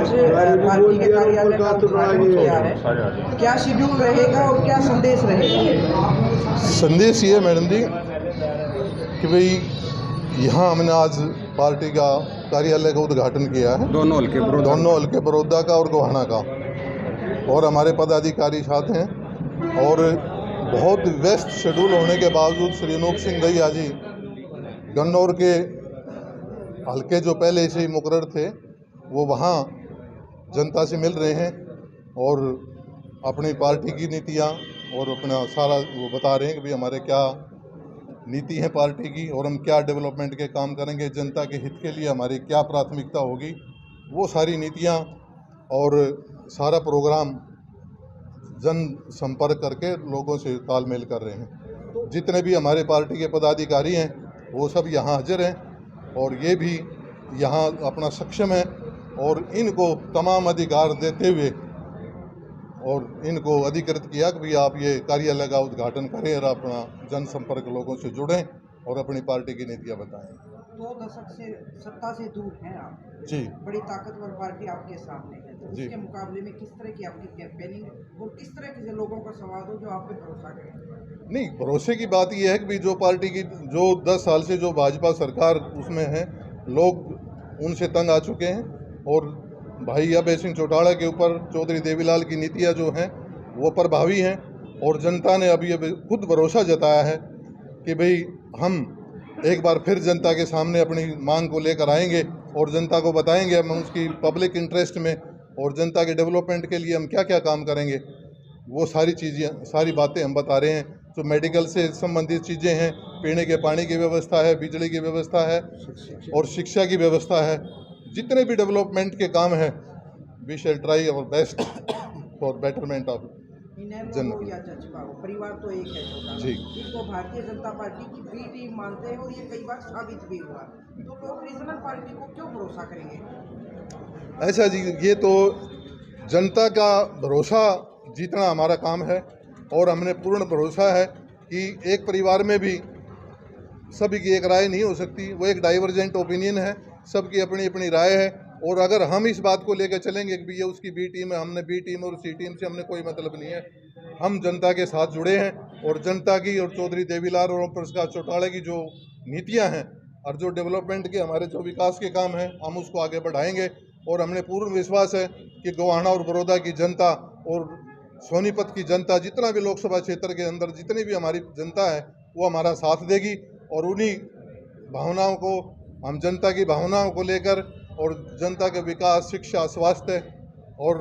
आज पार्टी के कार्यालय का उद्घाटन किया है, क्या शेड्यूल रहेगा और क्या संदेश रहेगा? संदेश ये मैडम जी कि भाई यहाँ हमने आज पार्टी का कार्यालय का उद्घाटन किया है, दोनों हल्के बड़ौदा का और गोहाना का, और हमारे पदाधिकारी साथ हैं। और बहुत व्यस्त शेड्यूल होने के बावजूद श्री अनूप सिंह दहिया जी गन्नौर के हल्के जो पहले से ही मुकर्रर थे वो वहाँ जनता से मिल रहे हैं और अपनी पार्टी की नीतियाँ और अपना सारा वो बता रहे हैं कि भाई हमारे क्या नीति है पार्टी की और हम क्या डेवलपमेंट के काम करेंगे, जनता के हित के लिए हमारी क्या प्राथमिकता होगी, वो सारी नीतियाँ और सारा प्रोग्राम जन संपर्क करके लोगों से तालमेल कर रहे हैं। जितने भी हमारे पार्टी के पदाधिकारी हैं वो सब यहाँ हाजिर हैं और ये भी यहाँ अपना सक्षम है और इनको तमाम अधिकार देते हुए और इनको अधिकृत किया कि भाई आप ये कार्यालय का उद्घाटन करें और अपना जनसंपर्क लोगों से जुड़ें और अपनी पार्टी की नीतियाँ बताएं। 2 दशक से सत्ता से दूर हैं आप जी, बड़ी ताकतवर पार्टी आपके सामने है, तो जी। उसके मुकाबले में किस तरह की आपकी कैंपेनिंग और किस तरह के लोगों का संवाद हो जो आप पे भरोसा करें? नहीं, भरोसे की बात यह है कि भाई जो पार्टी की जो 10 साल से जो भाजपा सरकार उसमें है, लोग उनसे तंग आ चुके हैं और भाई अभय सिंह चौटाला के ऊपर चौधरी देवीलाल की नीतियाँ जो हैं वो प्रभावी हैं और जनता ने अभी खुद भरोसा जताया है कि भाई हम एक बार फिर जनता के सामने अपनी मांग को लेकर आएंगे और जनता को बताएंगे हम उसकी पब्लिक इंटरेस्ट में और जनता के डेवलपमेंट के लिए हम क्या क्या काम करेंगे। वो सारी चीज़ें सारी बातें हम बता रहे हैं। जो मेडिकल से संबंधित चीज़ें हैं, पीने के पानी की व्यवस्था है, बिजली की व्यवस्था है और शिक्षा की व्यवस्था है, जितने भी डेवलपमेंट के काम हैं, we shall try our best for betterment of जन। हो या जजपा हो, परिवार तो एक है छोटा जी। इसको भारतीय जनता पार्टी की बी टीम मानते हैं और ये कई बार साबित भी हुआ, तो लोग रीजनल पार्टी को क्यों भरोसा करेंगे? ऐसा जी, ये तो जनता का भरोसा जीतना हमारा काम है और हमने पूर्ण भरोसा है कि एक परिवार में भी सभी की एक राय नहीं हो सकती, वो एक डाइवर्जेंट ओपिनियन है, सबकी अपनी अपनी राय है। और अगर हम इस बात को लेकर चलेंगे कि ये उसकी बी टीम है, हमने बी टीम और सी टीम से हमने कोई मतलब नहीं है, हम जनता के साथ जुड़े हैं और जनता की और चौधरी देवीलाल और ओम प्रकाश चौटाला की जो नीतियां हैं और जो डेवलपमेंट के हमारे जो विकास के काम हैं हम उसको आगे बढ़ाएंगे। और हमने पूर्ण विश्वास है कि गोहाना और बड़ौदा की जनता और सोनीपत की जनता, जितना भी लोकसभा क्षेत्र के अंदर जितनी भी हमारी जनता है वो हमारा साथ देगी और उन्हीं भावनाओं को हम जनता की भावनाओं को लेकर और जनता के विकास, शिक्षा, स्वास्थ्य और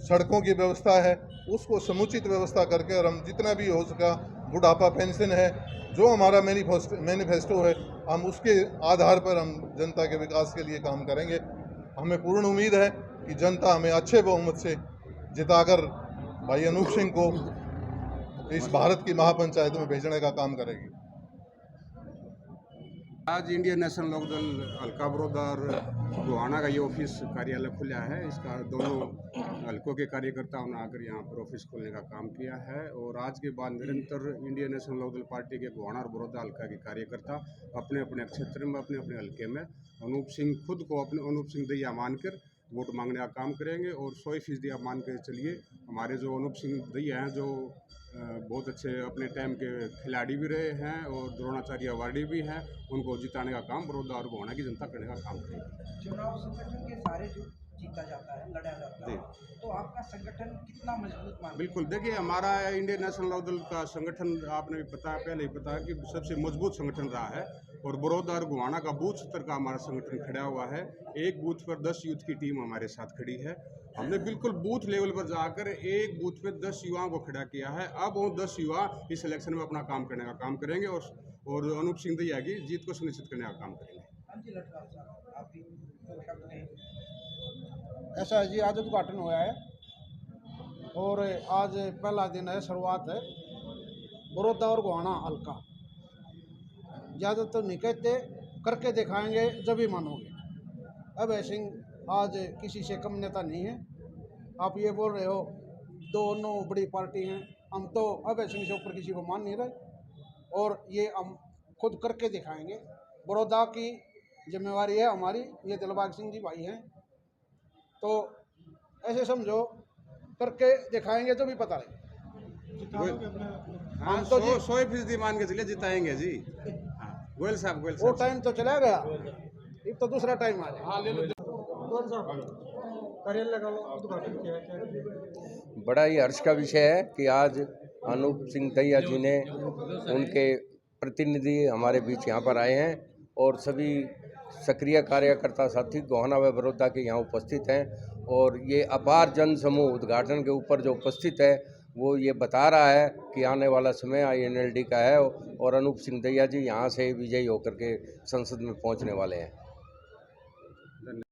सड़कों की व्यवस्था है उसको समुचित व्यवस्था करके और हम जितना भी हो सका, बुढ़ापा पेंशन है, जो हमारा मैनिफेस्टो है, हम उसके आधार पर हम जनता के विकास के लिए काम करेंगे। हमें पूर्ण उम्मीद है कि जनता हमें अच्छे बहुमत से जिताकर भाई अनूप सिंह को इस भारत की महापंचायत में भेजने का काम करेगी। आज इंडियन नेशनल लोकदल हल्का बड़ौदा और गोहाना का ये ऑफिस कार्यालय खुला है। इसका दोनों हल्कों के कार्यकर्ताओं ने आकर यहाँ पर ऑफिस खोलने का काम किया है और आज के बाद निरंतर इंडियन नेशनल लोकदल पार्टी के गोहाना और बड़ौदा हल्का के कार्यकर्ता अपने अपने क्षेत्र में, अपने अपने हल्के में अनूप सिंह खुद को अपने अनूप सिंह दहिया मानकर वोट मांगने का काम करेंगे। और 100% आप मान कर चलिए, हमारे जो अनूप सिंह दहिया हैं जो बहुत अच्छे अपने टाइम के खिलाड़ी भी रहे हैं और द्रोणाचार्य अवार्डी भी हैं, उनको जिताने का काम बड़ौदा और गोहाना की जनता करने का काम करेगी। चुनाव संगठन के सारे जो जीता जाता है, लड़ा जाता है, तो आपका संगठन कितना मजबूत मानते हैं? बिल्कुल, देखिए हमारा इंडियन नेशनल लोकदल का संगठन आपने भी पता पहले ही पता कि सबसे मजबूत संगठन रहा है और बड़ौदा और गोहाना का बूथ स्तर का हमारा संगठन खड़ा हुआ है। एक बूथ पर 10 यूथ की टीम हमारे साथ खड़ी है। हमने बिल्कुल बूथ लेवल पर जाकर एक बूथ पे 10 युवाओं को खड़ा किया है। अब वो 10 युवा इस इलेक्शन में अपना काम करने का काम करेंगे और अनूप सिंह दहिया की जीत को सुनिश्चित करने का काम करेंगे। ऐसा जी आज उद्घाटन हुआ है और आज पहला दिन है, शुरुआत है। बड़ौदा और गोहाना हल्का ज़्यादा तो नहीं कहते, करके दिखाएंगे जब ही मानोगे। अभय सिंह आज किसी से कम नेता नहीं है। आप ये बोल रहे हो दोनों बड़ी पार्टी हैं, हम तो अभय सिंह से ऊपर किसी को मान नहीं रहे और ये हम खुद करके दिखाएंगे। बड़ौदा की जिम्मेवारी है हमारी, ये दिलबाग सिंह जी भाई हैं, तो ऐसे समझो करके दिखाएंगे तो भी पता लगे। हाँ, हम तो 100% मान के चलिए जिताएंगे जी। हाँ, गोयल साहब वो टाइम तो चला गया, अब तो दूसरा टाइम आ जाए। बड़ा ही हर्ष का विषय है कि आज अनूप सिंह दहिया जी ने उनके प्रतिनिधि हमारे बीच यहाँ पर आए हैं और सभी सक्रिय कार्यकर्ता साथी गोहाना व बड़ौदा के यहाँ उपस्थित हैं और ये अपार जन समूह उद्घाटन के ऊपर जो उपस्थित है वो ये बता रहा है कि आने वाला समय INLD का है और अनूप सिंह दहिया जी यहाँ से विजयी होकर के संसद में पहुँचने वाले हैं।